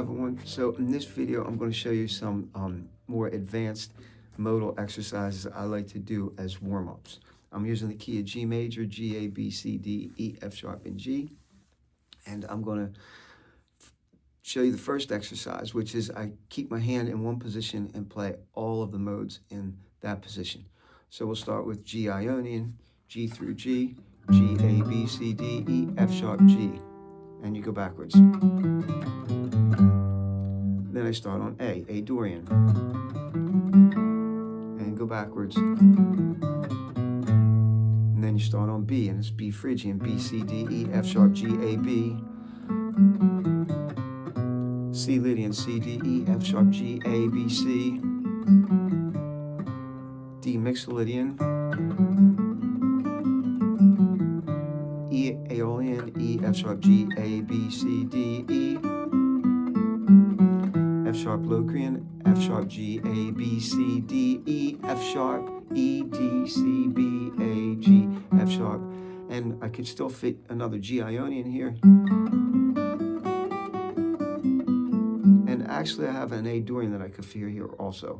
everyone. So in this video, I'm going to show you some more advanced modal exercises I like to do as warm-ups. I'm using the key of G major, G, A, B, C, D, E, F sharp, and G. And I'm going to show you the first exercise, which is I keep my hand in one position and play all of the modes in that position. So we'll start with G Ionian, G through G, G, A, B, C, D, E, F sharp, G. And you go backwards. Then I start on A Dorian, and go backwards. And then you start on B, and it's B Phrygian, B, C, D, E, F sharp, G, A, B. C Lydian, C, D, E, F sharp, G, A, B, C. D Mixolydian, E Aeolian, E, F sharp, G, A, B, C, D, E. F sharp Locrian, F sharp, G, A, B, C, D, E, F sharp, E, D, C, B, A, G, F sharp. And I could still fit another G Ionian here. And actually I have an A Dorian that I could fit here also.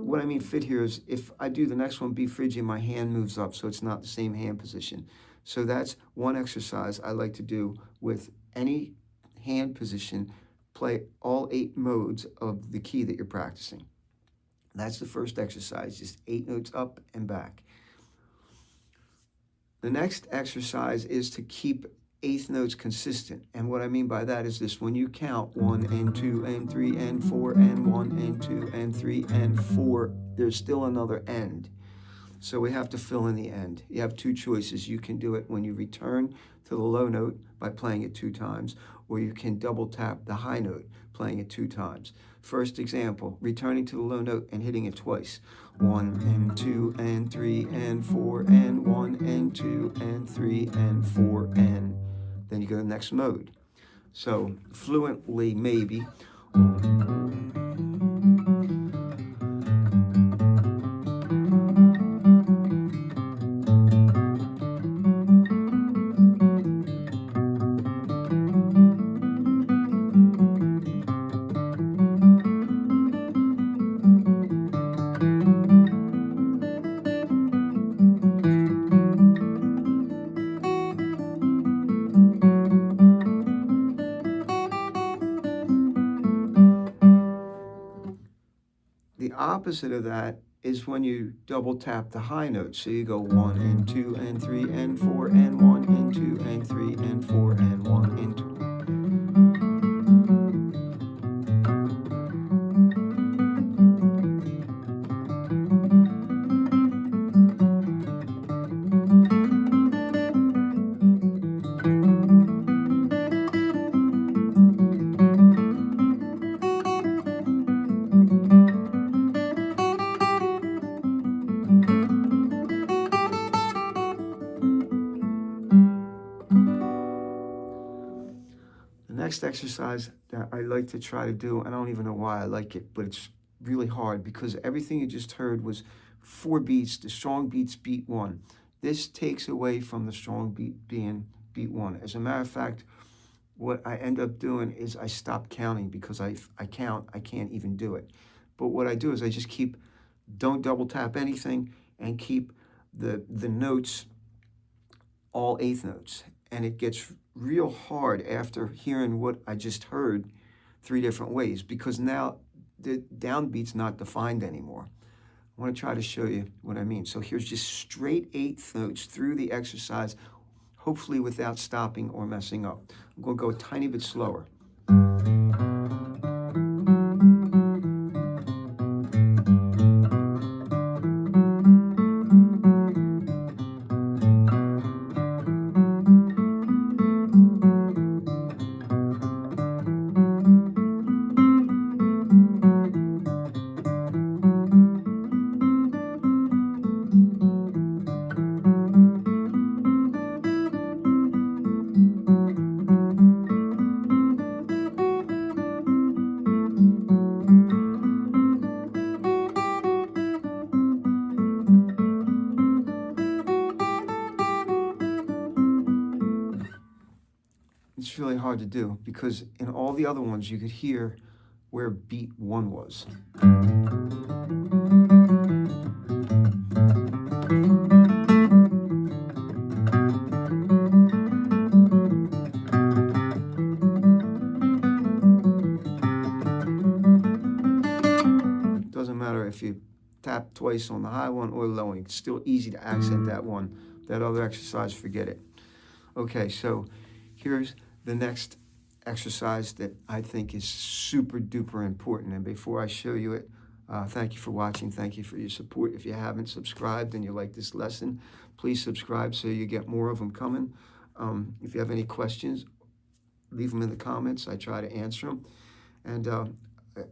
What I mean fit here is if I do the next one, B Phrygian, my hand moves up, so it's not the same hand position. So that's one exercise I like to do with any hand position. Play all 8 modes of the key that you're practicing. That's the first exercise, just 8 notes up and back. The next exercise is to keep 8th notes consistent. And what I mean by that is this: when you count 1 and 2 and 3 and 4 and 1 and 2 and 3 and 4, there's still another end. So we have to fill in the end. You have 2 choices. You can do it when you return to the low note by playing it 2 times, or you can double tap the high note, playing it 2 times. First example, returning to the low note and hitting it twice. 1 and 2 and 3 and 4 and 1 and 2 and 3 and 4 and then you go to the next mode. So fluently, maybe. The opposite of that is when you double tap the high notes. So you go 1 and 2 and 3 and 4 and 1 and 2 and 3 and 4 and 1 and 2. Next exercise that I like to try to do, and I don't even know why I like it, but it's really hard because everything you just heard was 4 beats. The strong beats, beat 1. This takes away from the strong beat being beat 1. As a matter of fact, what I end up doing is I stop counting because I count, I can't even do it. But what I do is I just don't double tap anything and keep the notes all 8th notes. And it gets real hard after hearing what I just heard 3 different ways, because now the downbeat's not defined anymore. I want to try to show you what I mean. So here's just straight 8th notes through the exercise, hopefully without stopping or messing up. I'm going to go a tiny bit slower. It's really hard to do because in all the other ones you could hear where beat 1 was. Doesn't matter if you tap twice on the high one or the low one. It's still easy to accent that one. That other exercise, forget it. Okay, so here's the next exercise that I think is super duper important. And before I show you it, thank you for watching. Thank you for your support. If you haven't subscribed and you like this lesson, please subscribe so you get more of them coming. If you have any questions, leave them in the comments. I try to answer them. And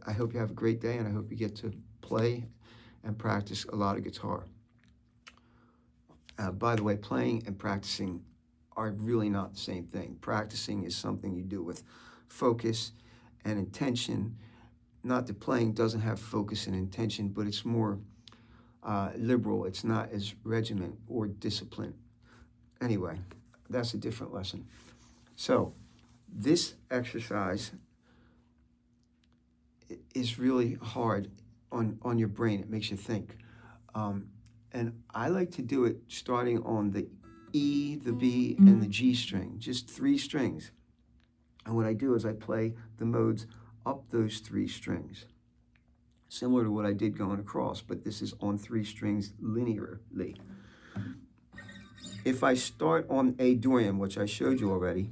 I hope you have a great day, and I hope you get to play and practice a lot of guitar. By the way, playing and practicing are really not the same thing. Practicing is something you do with focus and intention. Not that playing doesn't have focus and intention, but it's more liberal. It's not as regiment or disciplined. Anyway, that's a different lesson. So this exercise is really hard on your brain. It makes you think. And I like to do it starting on the E, the B, and the G string, just 3 strings. And what I do is I play the modes up those 3 strings, similar to what I did going across, but this is on 3 strings linearly. If I start on A Dorian, which I showed you already,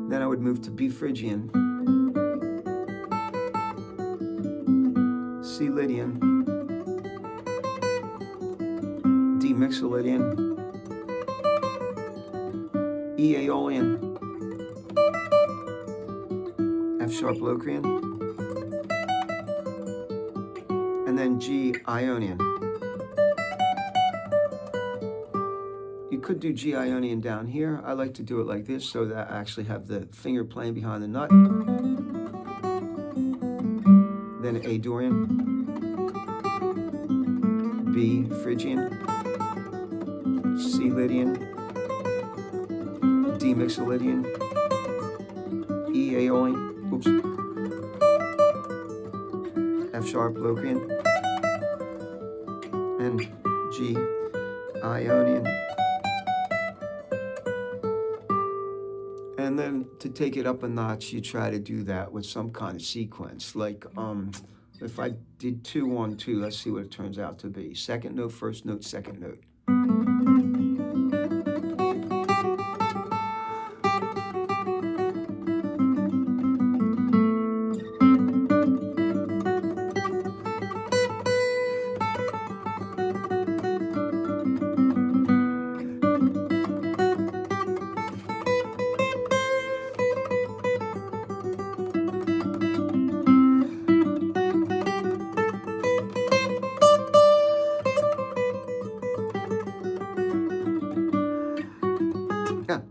then I would move to B Phrygian, C Lydian, D Mixolydian, E Aeolian, F sharp Locrian, and then G Ionian. You could do G Ionian down here. I like to do it like this so that I actually have the finger playing behind the nut. Then A Dorian, B Phrygian, C Lydian, D Mixolydian, E Aeolian, oops, F sharp Locrian, and G Ionian. And then to take it up a notch, you try to do that with some kind of sequence. Like if I did 2, 1, 2, let's see what it turns out to be. Second note, first note, second note. Yeah.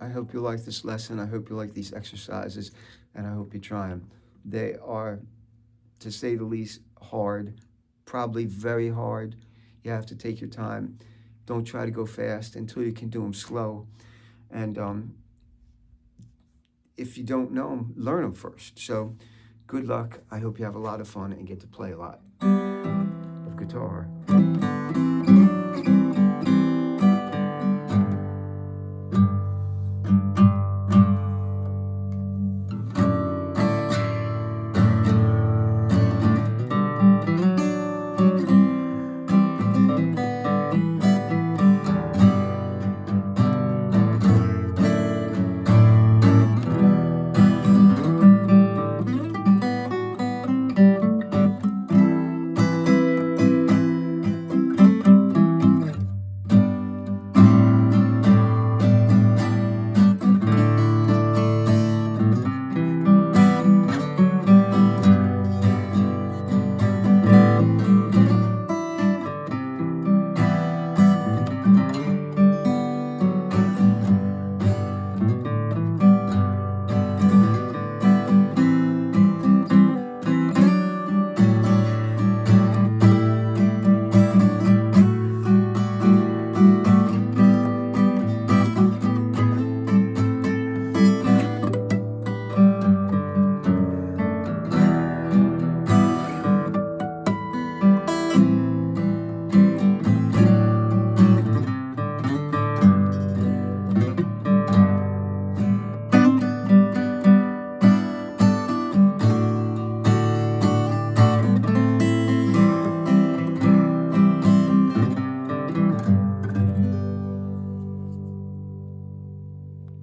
I hope you like this lesson. I hope you like these exercises, and I hope you try them. They are, to say the least, hard, probably very hard. You have to take your time. Don't try to go fast until you can do them slow. And if you don't know them, learn them first. So good luck. I hope you have a lot of fun and get to play a lot of guitar.